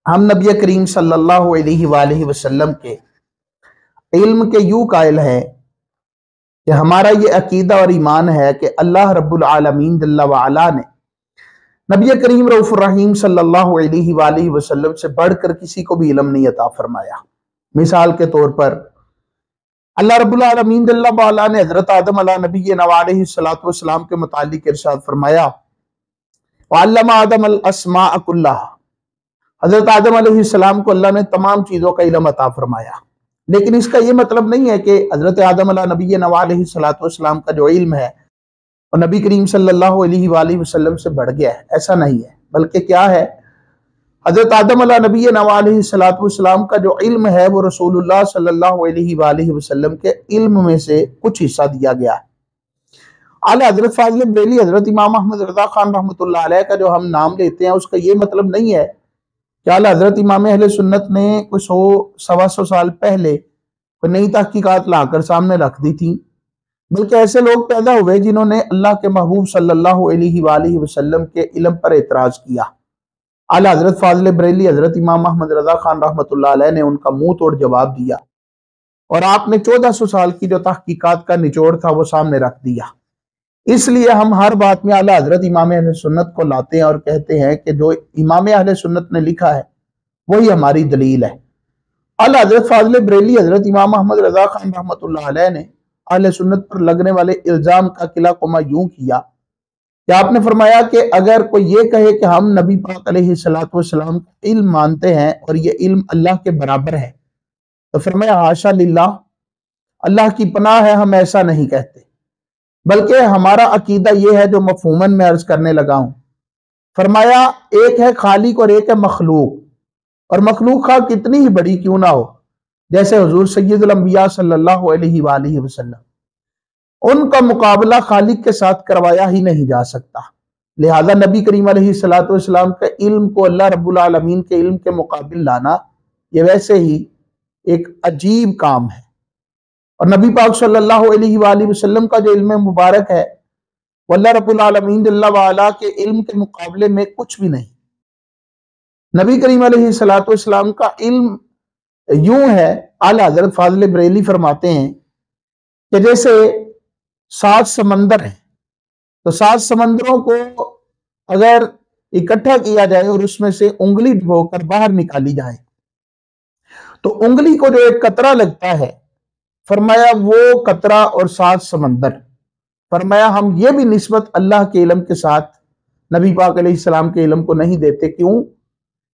ہم نبی کریم صلی اللہ علیہ وآلہ وسلم کے علم کے یوں قائل ہیں کہ ہمارا یہ عقیدہ اور ایمان ہے کہ اللہ رب العالمین جل وعلا نے نبی کریم رؤوف الرحیم صلی اللہ علیہ وآلہ وسلم سے بڑھ کر کسی کو بھی علم نہیں عطا فرمایا۔ مثال کے طور پر اللہ رب العالمین جل وعلا نے حضرت آدم علیہ نبینا علیہ السلام کے متعلق ارشاد فرمایا وعلم آدم الاسماء کلہا، حضرت آدم علیہ السلام کو اللہ نے تمام چیزوں کا علم عطا فرمایا، لیکن اس کا یہ مطلب نہیں ہے کہ حضرت آدم علیہ نبینا علیہ السلام کا جو علم ہے اور نبی کریم صلی اللہ علیہ وآلہ وسلم سے بڑھ گیا ہے، ایسا نہیں ہے، بلکہ کیا ہے، حضرت آدم علیہ نبینا علیہ السلام کا جو علم ہے وہ رسول اللہ صلی اللہ علیہ وآلہ وسلم کے علم میں سے کچھ حصہ دیا گیا ہے۔ اعلیٰ حضرت فاضل بریلوی حضرت امام احمد رضا خان رحمۃ اللہ علیہ کا جو ہم نام لیتے ہیں اس کا یہ مطلب نہیں ہے کہ اعلیٰ حضرت امام اہل سنت نے کوئی 100-125 سال پہلے کوئی نئی تحقیقات لا کر سامنے رکھ دی تھی، بلکہ ایسے لوگ پیدا ہوئے جنہوں نے اللہ کے محبوب صلی اللہ علیہ وآلہ وسلم کے علم پر اعتراض کیا۔ اعلیٰ حضرت فاضل بریلوی حضرت امام احمد رضا خان رحمۃ اللہ علیہ نے ان کا منہ توڑ جواب دیا اور آپ نے 1400 سال کی جو تحقیقات کا نچوڑ تھا وہ سامنے رکھ دیا۔ اس لیے ہم ہر بات میں اعلیٰ حضرت امام اہل سنت کو لاتے ہیں اور کہتے ہیں کہ جو امام اہل سنت نے لکھا ہے وہی ہماری دلیل ہے۔ اعلیٰ حضرت فاضل بریلوی حضرت امام احمد رضا خان رحمۃ اللہ علیہ نے اہل سنت پر لگنے والے الزام کا قلعہ قمہ یوں کیا کہ آپ نے فرمایا کہ اگر کوئی یہ کہے کہ ہم نبی پاک علیہ السلام کا علم مانتے ہیں اور یہ علم اللہ کے برابر ہے تو فرمایا حاشا للہ، اللہ کی پناہ ہے، ہم ایسا نہیں کہتے، بلکہ ہمارا عقیدہ یہ ہے جو مفہوماً میں عرض کرنے لگا ہوں۔ فرمایا ایک ہے خالق اور ایک ہے مخلوق، اور مخلوق خواہ کتنی ہی بڑی کیوں نہ ہو، جیسے حضور سید الانبیاء صلی اللہ علیہ وآلہ وسلم، ان کا مقابلہ خالق کے ساتھ کروایا ہی نہیں جا سکتا، لہذا نبی کریم علیہ السلام کے علم کو اللہ رب العالمین کے علم کے مقابل لانا یہ ویسے ہی ایک عجیب کام ہے، اور نبی پاک صلی اللہ علیہ وآلہ وسلم کا جو علم مبارک ہے وہ اللہ رب العالمین جل وعلا کے علم کے مقابلے میں کچھ بھی نہیں۔ نبی کریم علیہ السلام کا علم یوں ہے، اعلیٰ حضرت فاضل بریلوی فرماتے ہیں کہ جیسے 7 سمندر ہیں تو 7 سمندروں کو اگر اکٹھا کیا جائے اور اس میں سے انگلی ڈبو کر باہر نکالی جائے تو انگلی کو جو ایک قطرہ لگتا ہے، فرمایا وہ قطرہ اور 7 سمندر، فرمایا ہم یہ بھی نسبت اللہ کے علم کے ساتھ نبی پاک علیہ السلام کے علم کو نہیں دیتے، کیوں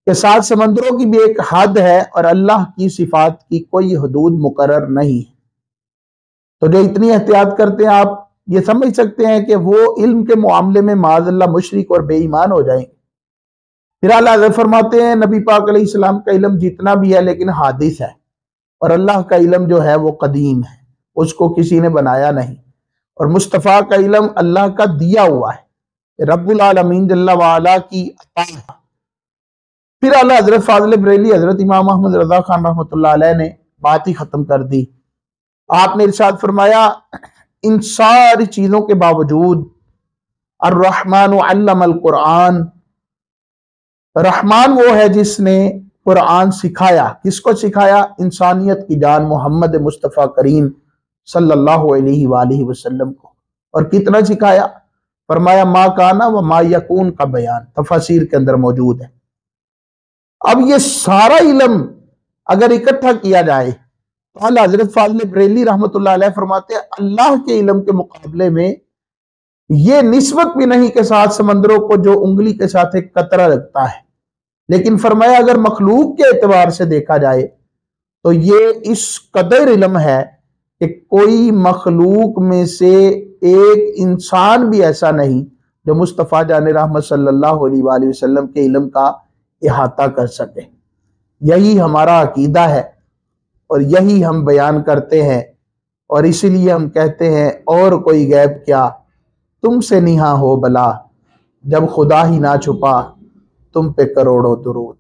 کہ 7 سمندروں کی بھی ایک حد ہے اور اللہ کی صفات کی کوئی حدود مقرر نہیں ہے۔ تو جو اتنی احتیاط کرتے ہیں آپ یہ سمجھ سکتے ہیں کہ وہ علم کے معاملے میں معاذ اللہ مشرک اور بے ایمان ہو جائیں گے۔ پھر اعلیٰ حضرت فرماتے ہیں نبی پاک علیہ السلام کا علم جتنا بھی ہے لیکن حادث ہے، اور اللہ کا علم جو ہے وہ قدیم ہے، اس کو کسی نے بنایا نہیں، اور مصطفیٰ کا علم اللہ کا دیا ہوا ہے، رب العالمین جل وعلا کی عطا ہے۔ پھر اعلیٰ حضرت فاضل بریلوی حضرت امام احمد رضا خان رحمۃ اللہ علیہ نے بات ہی ختم کر دی۔ آپ نے ارشاد فرمایا ان ساری چیزوں کے باوجود الرحمن علم القرآن، رحمان وہ ہے جس نے قرآن سکھایا، کس کو سکھایا؟ انسانیت کی جان محمد مصطفیٰ کریم صلی اللہ علیہ وآلہ وسلم کو، اور کتنا سکھایا؟ فرمایا ما کانا و ما یکون کا بیان تفاسیر کے اندر موجود ہے۔ اب یہ سارا علم اگر اکٹھا کیا جائے تو اعلیٰ حضرت فاضل بریلوی رحمۃ اللہ علیہ فرماتے ہیں اللہ کے علم کے مقابلے میں یہ نسبت بھی نہیں کہ 7 سمندروں کو جو انگلی کے ساتھ ایک قطرہ لگتا ہے، لیکن فرمایا اگر مخلوق کے اعتبار سے دیکھا جائے تو یہ اس قدر علم ہے کہ کوئی مخلوق میں سے ایک انسان بھی ایسا نہیں جو مصطفیٰ جان رحمت صلی اللہ علیہ وآلہ وسلم کے علم کا احاطہ کر سکے۔ یہی ہمارا عقیدہ ہے اور یہی ہم بیان کرتے ہیں، اور اسی لیے ہم کہتے ہیں اور کوئی غیب کیا تم سے نہاں ہو بلا، جب خدا ہی نہ چھپا تم پہ کروڑوں درود۔